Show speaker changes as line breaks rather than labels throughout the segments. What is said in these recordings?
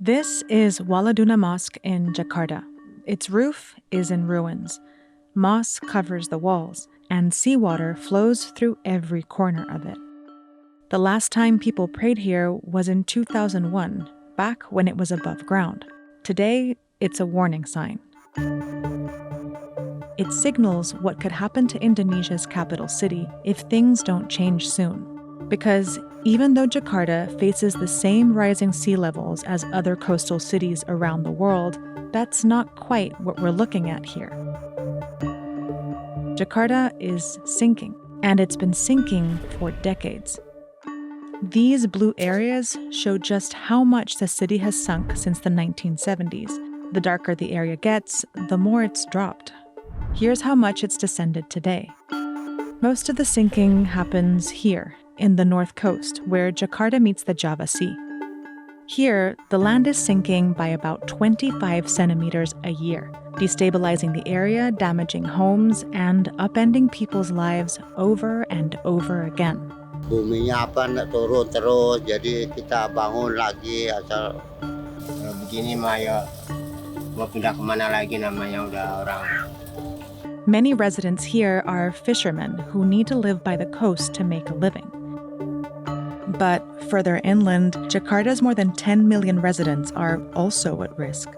This is Waladuna Mosque in Jakarta. Its roof is in ruins. Moss covers the walls, and seawater flows through every corner of it. The last time people prayed here was in 2001, back when it was above ground. Today, it's a warning sign. It signals what could happen to Indonesia's capital city if things don't change soon. Because even though Jakarta faces the same rising sea levels as other coastal cities around the world, that's not quite what we're looking at here. Jakarta is sinking, and it's been sinking for decades. These blue areas show just how much the city has sunk since the 1970s. The darker the area gets, the more it's dropped. Here's how much it's descended today. Most of the sinking happens here, in the north coast, where Jakarta meets the Java Sea. Here, the land is sinking by about 25 centimeters a year, destabilizing the area, damaging homes, and upending people's lives over and over again.
Buminya turun terus, jadi kita bangun lagi asal
kalau begini mah ya mau pindah kemana lagi namanya udah orang.
Many residents here are fishermen who need to live by the coast to make a living. But further inland, Jakarta's more than 10 million residents are also at risk.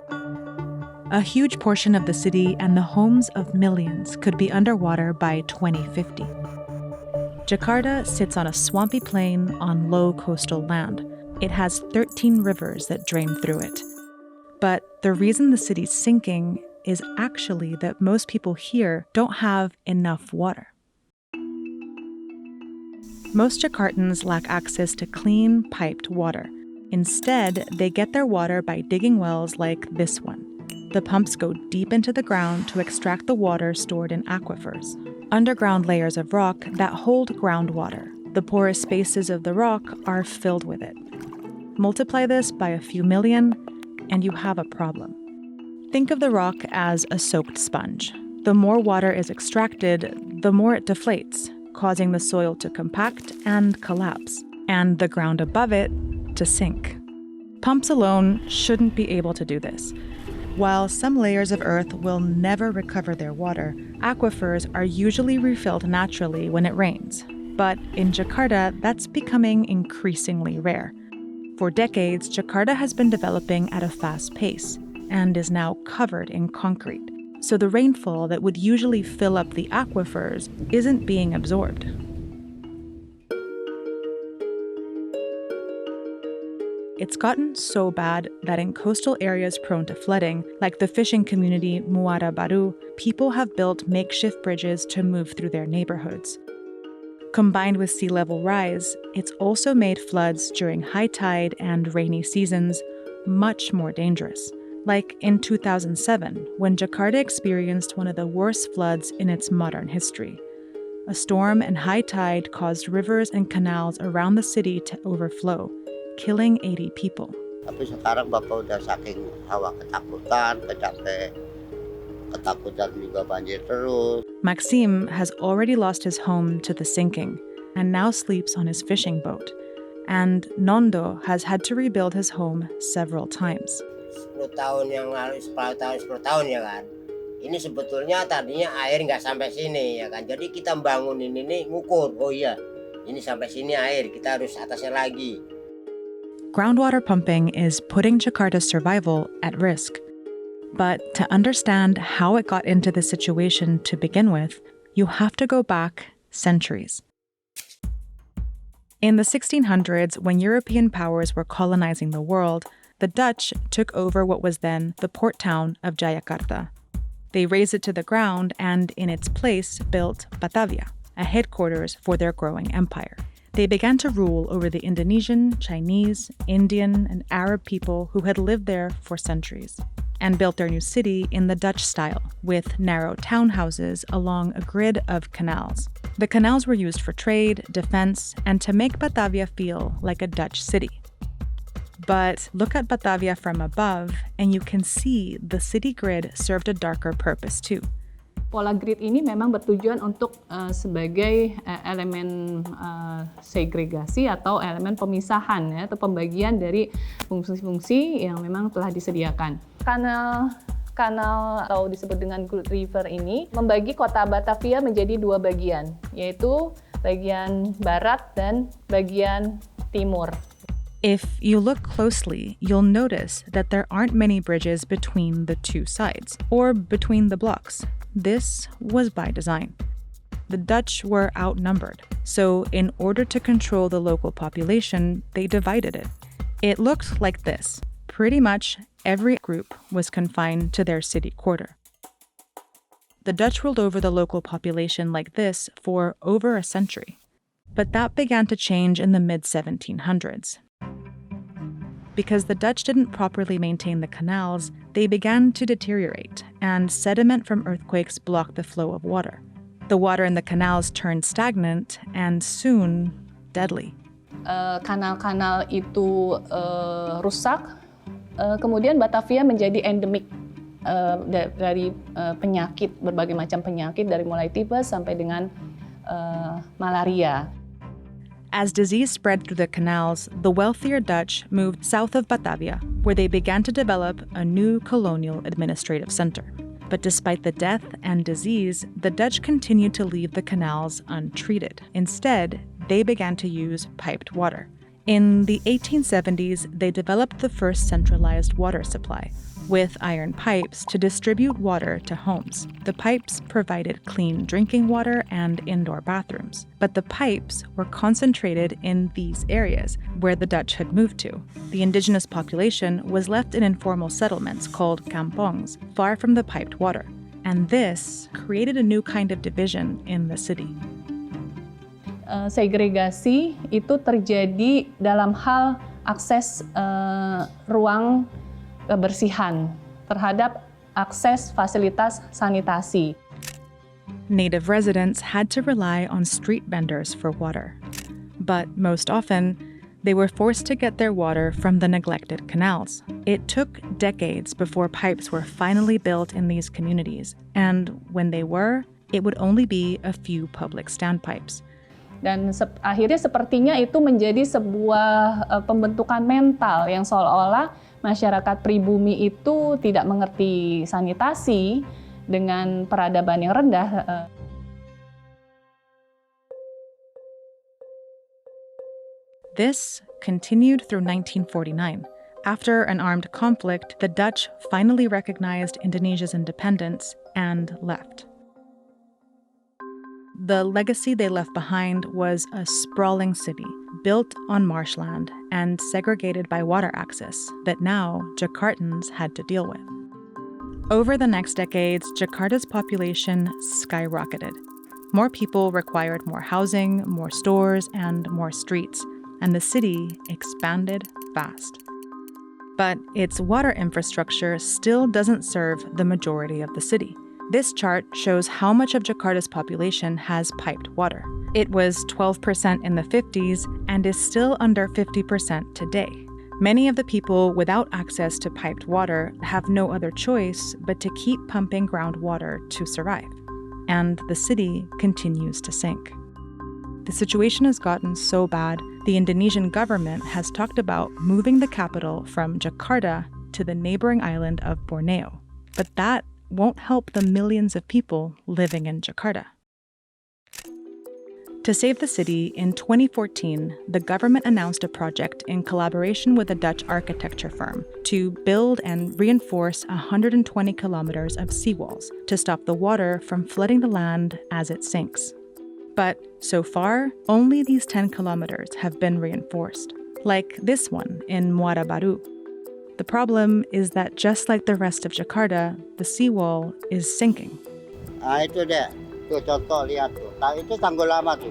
A huge portion of the city and the homes of millions could be underwater by 2050. Jakarta sits on a swampy plain on low coastal land. It has 13 rivers that drain through it. But the reason the city's sinking is actually that most people here don't have enough water. Most Jakartans lack access to clean, piped water. Instead, they get their water by digging wells like this one. The pumps go deep into the ground to extract the water stored in aquifers, underground layers of rock that hold groundwater. The porous spaces of the rock are filled with it. Multiply this by a few million, and you have a problem. Think of the rock as a soaked sponge. The more water is extracted, the more it deflates, causing the soil to compact and collapse, and the ground above it to sink. Pumps alone shouldn't be able to do this. While some layers of earth will never recover their water, aquifers are usually refilled naturally when it rains. But in Jakarta, that's becoming increasingly rare. For decades, Jakarta has been developing at a fast pace and is now covered in concrete. So the rainfall that would usually fill up the aquifers isn't being absorbed. It's gotten so bad that in coastal areas prone to flooding, like the fishing community Muara Baru, people have built makeshift bridges to move through their neighborhoods. Combined with sea level rise, it's also made floods during high tide and rainy seasons much more dangerous. Like in 2007, when Jakarta experienced one of the worst floods in its modern history. A storm and high tide caused rivers and canals around the city to overflow, killing 80 people.
Tapi sekarang Bapak udah saking hawa ketakutan, ketakutan juga banjir terus.
Maxime has already lost his home to the sinking and now sleeps on his fishing boat. And Nondo has had to rebuild his home several times.
10 tahun yang lalu, 10 tahun ya kan. Ini sebetulnya tadinya air nggak sampai sini ya kan. Jadi kita bangunin ini ngukur, oh iya, ini sampai sini air, kita harus atasnya lagi.
Groundwater pumping is putting Jakarta's survival at risk. But to understand how it got into this situation to begin with, you have to go back centuries. In the 1600s, when European powers were colonizing the world, the Dutch took over what was then the port town of Jayakarta. They razed it to the ground and, in its place, built Batavia, a headquarters for their growing empire. They began to rule over the Indonesian, Chinese, Indian, and Arab people who had lived there for centuries, and built their new city in the Dutch style, with narrow townhouses along a grid of canals. The canals were used for trade, defense, and to make Batavia feel like a Dutch city. But look at Batavia from above, and you can see the city grid served a darker purpose too.
Pola grid ini memang bertujuan untuk sebagai elemen segregasi atau elemen pemisahan ya, atau pembagian dari fungsi-fungsi yang memang telah disediakan. Kanal atau disebut dengan Good River ini membagi kota Batavia menjadi dua bagian, yaitu bagian barat dan bagian timur.
If you look closely, you'll notice that there aren't many bridges between the two sides, or between the blocks. This was by design. The Dutch were outnumbered, so in order to control the local population, they divided it. It looked like this. Pretty much every group was confined to their city quarter. The Dutch ruled over the local population like this for over a century. But that began to change in the mid-1700s. Because the Dutch didn't properly maintain the canals, they began to deteriorate, and sediment from earthquakes blocked the flow of water. The water in the canals turned stagnant and soon deadly.
Kanal-kanal itu rusak, kemudian Batavia menjadi endemik dari penyakit, berbagai macam penyakit, dari mulai tipes sampai dengan malaria.
As disease spread through the canals, the wealthier Dutch moved south of Batavia, where they began to develop a new colonial administrative center. But despite the death and disease, the Dutch continued to leave the canals untreated. Instead, they began to use piped water. In the 1870s, they developed the first centralized water supply, with iron pipes to distribute water to homes. The pipes provided clean drinking water and indoor bathrooms, but the pipes were concentrated in these areas where the Dutch had moved to. The indigenous population was left in informal settlements called kampongs, far from the piped water, and this created a new kind of division in the city.
Segregasi itu terjadi dalam hal akses ruang kebersihan terhadap akses fasilitas sanitasi.
Native residents had to rely on street vendors for water. But most often, they were forced to get their water from the neglected canals. It took decades before pipes were finally built in these communities, and when they were, it would only be a few public standpipes.
Dan akhirnya sepertinya itu menjadi sebuah pembentukan mental yang seolah-olah masyarakat pribumi itu tidak mengerti sanitasi dengan peradaban yang rendah.
This continued through 1949. After an armed conflict, the Dutch finally recognized Indonesia's independence and left. The legacy they left behind was a sprawling city, built on marshland and segregated by water access that now Jakartans had to deal with. Over the next decades, Jakarta's population skyrocketed. More people required more housing, more stores, and more streets, and the city expanded fast. But its water infrastructure still doesn't serve the majority of the city. This chart shows how much of Jakarta's population has piped water. It was 12% in the 50s and is still under 50% today. Many of the people without access to piped water have no other choice but to keep pumping groundwater to survive. And the city continues to sink. The situation has gotten so bad, the Indonesian government has talked about moving the capital from Jakarta to the neighboring island of Borneo. But that won't help the millions of people living in Jakarta. To save the city, in 2014, the government announced a project in collaboration with a Dutch architecture firm to build and reinforce 120 kilometers of seawalls to stop the water from flooding the land as it sinks. But so far, only these 10 kilometers have been reinforced, like this one in Muara Baru. The problem is that just like the rest of Jakarta, the seawall is sinking.
Itu deh, tuh contoh lihat tuh. Itu tanggul lama tuh.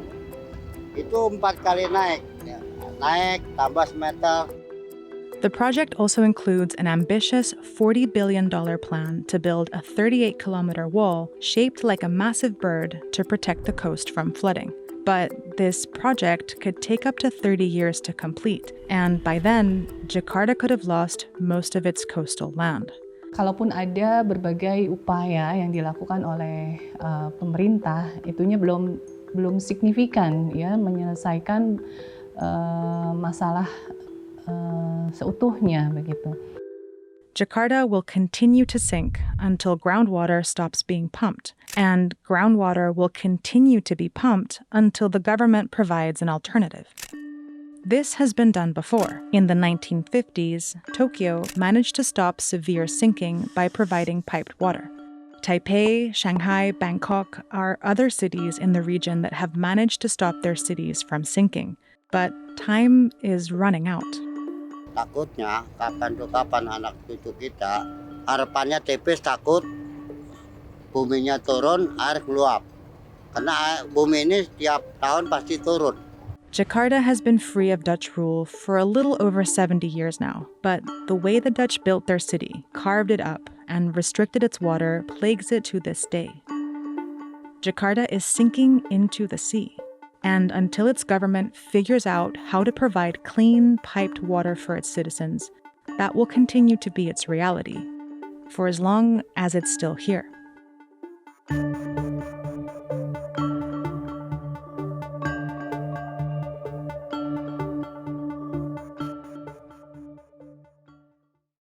Itu 4 kali naik, naik tambah semeter.
The project also includes an ambitious $40 billion plan to build a 38-kilometer wall shaped like a massive bird to protect the coast from flooding. But this project could take up to 30 years to complete, and by then, Jakarta could have lost most of its coastal land.
Kalaupun ada berbagai upaya yang dilakukan oleh pemerintah, itunya belum signifikan ya menyelesaikan masalah seutuhnya begitu.
Jakarta will continue to sink until groundwater stops being pumped, and groundwater will continue to be pumped until the government provides an alternative. This has been done before. In the 1950s, Tokyo managed to stop severe sinking by providing piped water. Taipei, Shanghai, Bangkok are other cities in the region that have managed to stop their cities from sinking. But time is running out.
Takutnya kapan anak cucu kita, harapannya tipis, takut buminya turun, air keluap. Karena bumi ini setiap tahun pasti turun.
Jakarta has been free of Dutch rule for a little over 70 years now, but the way the Dutch built their city, carved it up, and restricted its water plagues it to this day. Jakarta is sinking into the sea, and until its government figures out how to provide clean, piped water for its citizens, that will continue to be its reality, for as long as it's still here.